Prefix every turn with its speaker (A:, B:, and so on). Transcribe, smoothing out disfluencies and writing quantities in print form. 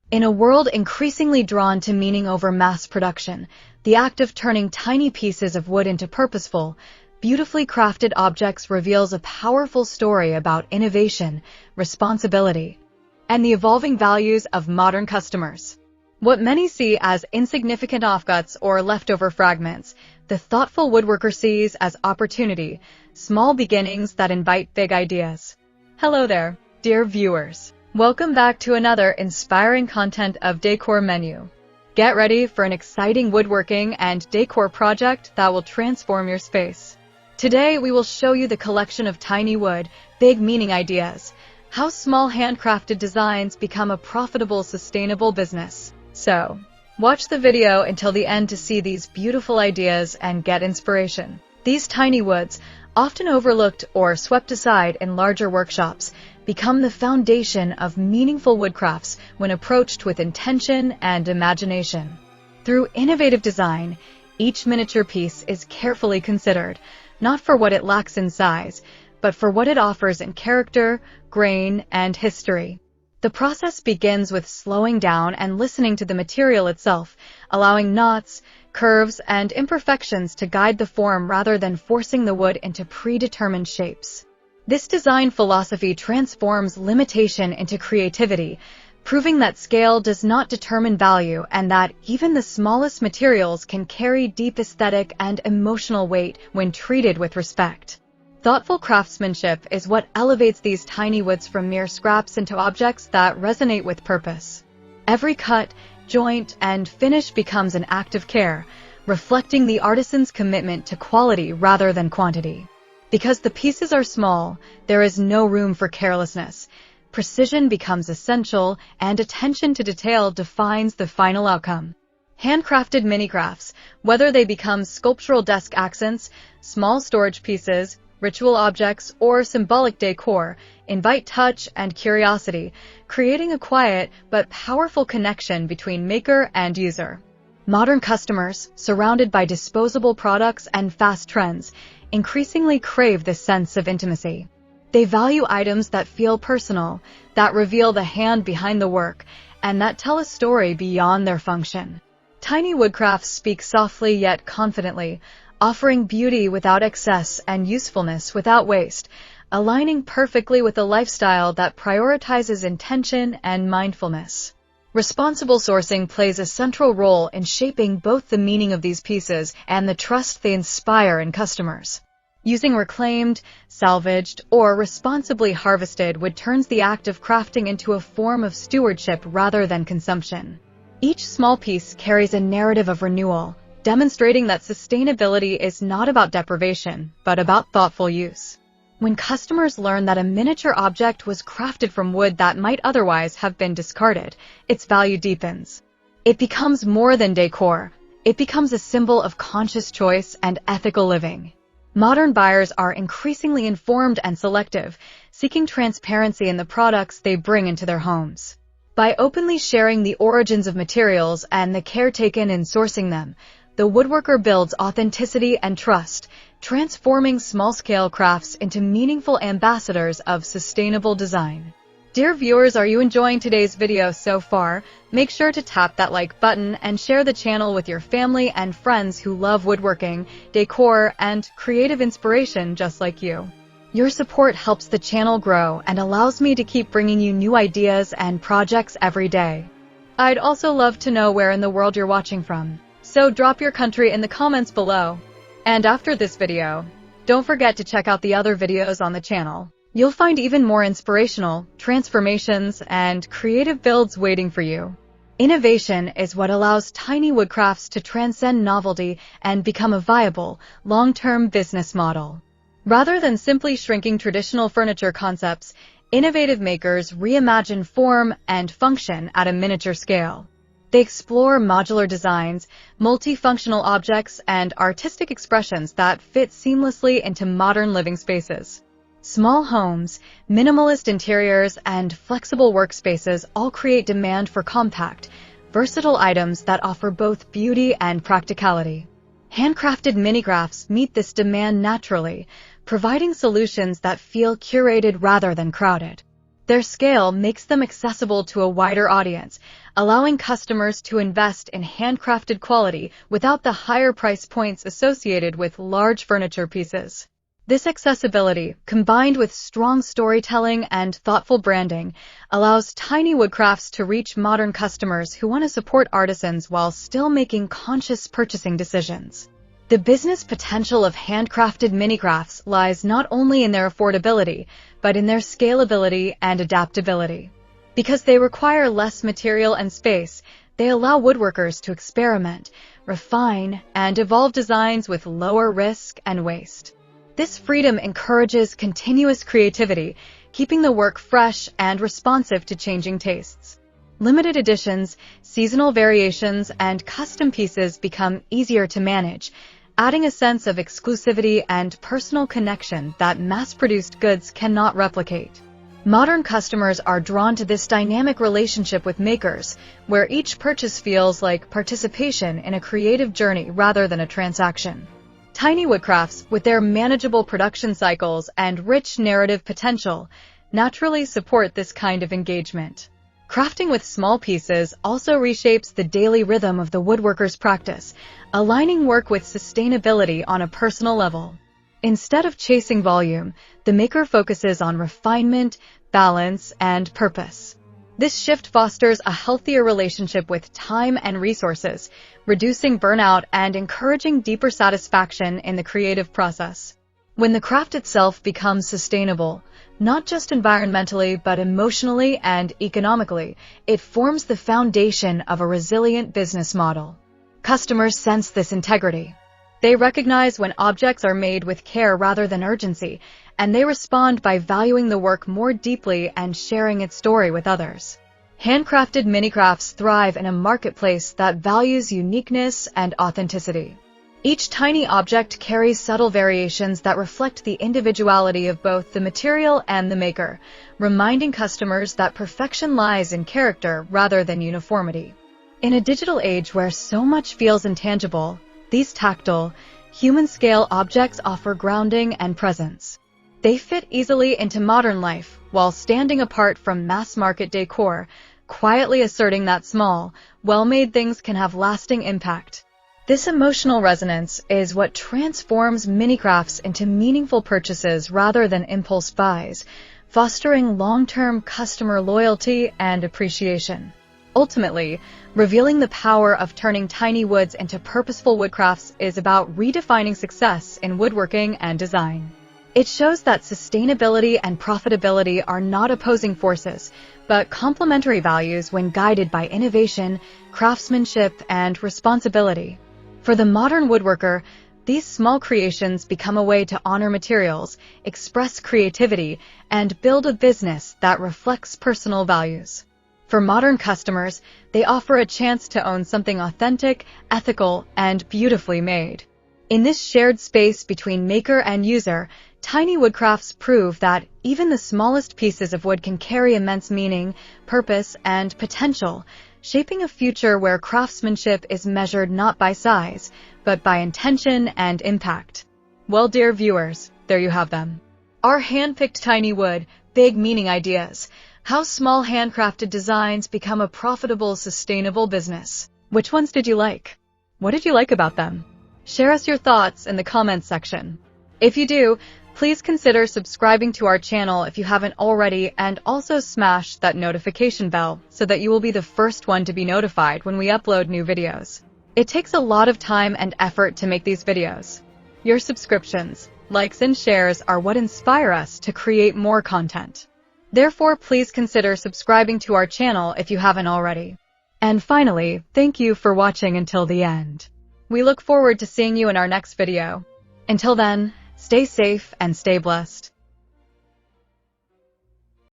A: In a world increasingly drawn to meaning over mass production, the act of turning tiny pieces of wood into purposeful, beautifully crafted objects reveals a powerful story about innovation, responsibility, and the evolving values of modern customers. What many see as insignificant offcuts or leftover fragments, the thoughtful woodworker sees as opportunity, small beginnings that invite big ideas. Hello there, dear viewers. Welcome back to another inspiring content of Decor Menu. Get ready for an exciting woodworking and decor project that will transform your space. Today we will show you the collection of tiny wood, big meaning ideas, how small handcrafted designs become a profitable, sustainable business. So, watch the video until the end to see these beautiful ideas and get inspiration. These tiny woods, often overlooked or swept aside in larger workshops, become the foundation of meaningful woodcrafts when approached with intention and imagination. Through innovative design, each miniature piece is carefully considered, not for what it lacks in size, but for what it offers in character, grain, and history. The process begins with slowing down and listening to the material itself, allowing knots, curves, and imperfections to guide the form rather than forcing the wood into predetermined shapes. This design philosophy transforms limitation into creativity, proving that scale does not determine value and that even the smallest materials can carry deep aesthetic and emotional weight when treated with respect. Thoughtful craftsmanship is what elevates these tiny woods from mere scraps into objects that resonate with purpose. Every cut, joint, and finish becomes an act of care, reflecting the artisan's commitment to quality rather than quantity. Because the pieces are small, there is no room for carelessness. Precision becomes essential, and attention to detail defines the final outcome. Handcrafted minicrafts, whether they become sculptural desk accents, small storage pieces, ritual objects, or symbolic decor, invite touch and curiosity, creating a quiet but powerful connection between maker and user. Modern customers, surrounded by disposable products and fast trends, increasingly crave this sense of intimacy. They value items that feel personal, that reveal the hand behind the work, and that tell a story beyond their function. Tiny woodcrafts speak softly yet confidently, offering beauty without excess and usefulness without waste, aligning perfectly with a lifestyle that prioritizes intention and mindfulness. Responsible sourcing plays a central role in shaping both the meaning of these pieces and the trust they inspire in customers. Using reclaimed, salvaged, or responsibly harvested wood turns the act of crafting into a form of stewardship rather than consumption. Each small piece carries a narrative of renewal, demonstrating that sustainability is not about deprivation, but about thoughtful use. When customers learn that a miniature object was crafted from wood that might otherwise have been discarded, its value deepens. It becomes more than decor. It becomes a symbol of conscious choice and ethical living. Modern buyers are increasingly informed and selective, seeking transparency in the products they bring into their homes. By openly sharing the origins of materials and the care taken in sourcing them, the woodworker builds authenticity and trust, transforming small-scale crafts into meaningful ambassadors of sustainable design. Dear viewers, are you enjoying today's video so far? Make sure to tap that like button and share the channel with your family and friends who love woodworking, decor, and creative inspiration just like you. Your support helps the channel grow and allows me to keep bringing you new ideas and projects every day. I'd also love to know where in the world you're watching from. So drop your country in the comments below. And after this video, don't forget to check out the other videos on the channel. You'll find even more inspirational transformations and creative builds waiting for you. Innovation is what allows tiny woodcrafts to transcend novelty and become a viable, long-term business model. Rather than simply shrinking traditional furniture concepts, innovative makers reimagine form and function at a miniature scale. They explore modular designs, multifunctional objects, and artistic expressions that fit seamlessly into modern living spaces. Small homes, minimalist interiors, and flexible workspaces all create demand for compact, versatile items that offer both beauty and practicality. Handcrafted minicrafts meet this demand naturally, providing solutions that feel curated rather than crowded. Their scale makes them accessible to a wider audience, allowing customers to invest in handcrafted quality without the higher price points associated with large furniture pieces. This accessibility, combined with strong storytelling and thoughtful branding, allows tiny woodcrafts to reach modern customers who want to support artisans while still making conscious purchasing decisions. The business potential of handcrafted minicrafts lies not only in their affordability, but in their scalability and adaptability. Because they require less material and space, they allow woodworkers to experiment, refine, and evolve designs with lower risk and waste. This freedom encourages continuous creativity, keeping the work fresh and responsive to changing tastes. Limited editions, seasonal variations, and custom pieces become easier to manage, adding a sense of exclusivity and personal connection that mass-produced goods cannot replicate. Modern customers are drawn to this dynamic relationship with makers, where each purchase feels like participation in a creative journey rather than a transaction. Tiny woodcrafts, with their manageable production cycles and rich narrative potential, naturally support this kind of engagement. Crafting with small pieces also reshapes the daily rhythm of the woodworker's practice, aligning work with sustainability on a personal level. Instead of chasing volume, the maker focuses on refinement, balance, and purpose. This shift fosters a healthier relationship with time and resources, reducing burnout and encouraging deeper satisfaction in the creative process. When the craft itself becomes sustainable, not just environmentally but emotionally and economically, it forms the foundation of a resilient business model. Customers sense this integrity. They recognize when objects are made with care rather than urgency, and they respond by valuing the work more deeply and sharing its story with others. Handcrafted minicrafts thrive in a marketplace that values uniqueness and authenticity. Each tiny object carries subtle variations that reflect the individuality of both the material and the maker, reminding customers that perfection lies in character rather than uniformity. In a digital age where so much feels intangible, these tactile, human-scale objects offer grounding and presence. They fit easily into modern life while standing apart from mass-market decor, quietly asserting that small, well-made things can have lasting impact. This emotional resonance is what transforms minicrafts into meaningful purchases rather than impulse buys, fostering long-term customer loyalty and appreciation. Ultimately, revealing the power of turning tiny woods into purposeful woodcrafts is about redefining success in woodworking and design. It shows that sustainability and profitability are not opposing forces, but complementary values when guided by innovation, craftsmanship, and responsibility. For the modern woodworker, these small creations become a way to honor materials, express creativity, and build a business that reflects personal values. For modern customers, they offer a chance to own something authentic, ethical, and beautifully made. In this shared space between maker and user, tiny woodcrafts prove that even the smallest pieces of wood can carry immense meaning, purpose, and potential, shaping a future where craftsmanship is measured not by size, but by intention and impact. Well, dear viewers, there you have them. Our hand-picked tiny wood, big meaning ideas. How small handcrafted designs become a profitable, sustainable business. Which ones did you like? What did you like about them? Share us your thoughts in the comments section. If you do, please consider subscribing to our channel if you haven't already, and also smash that notification bell so that you will be the first one to be notified when we upload new videos. It takes a lot of time and effort to make these videos. Your subscriptions, likes, and shares are what inspire us to create more content. Therefore, please consider subscribing to our channel if you haven't already. And finally, thank you for watching until the end. We look forward to seeing you in our next video. Until then, stay safe and stay blessed.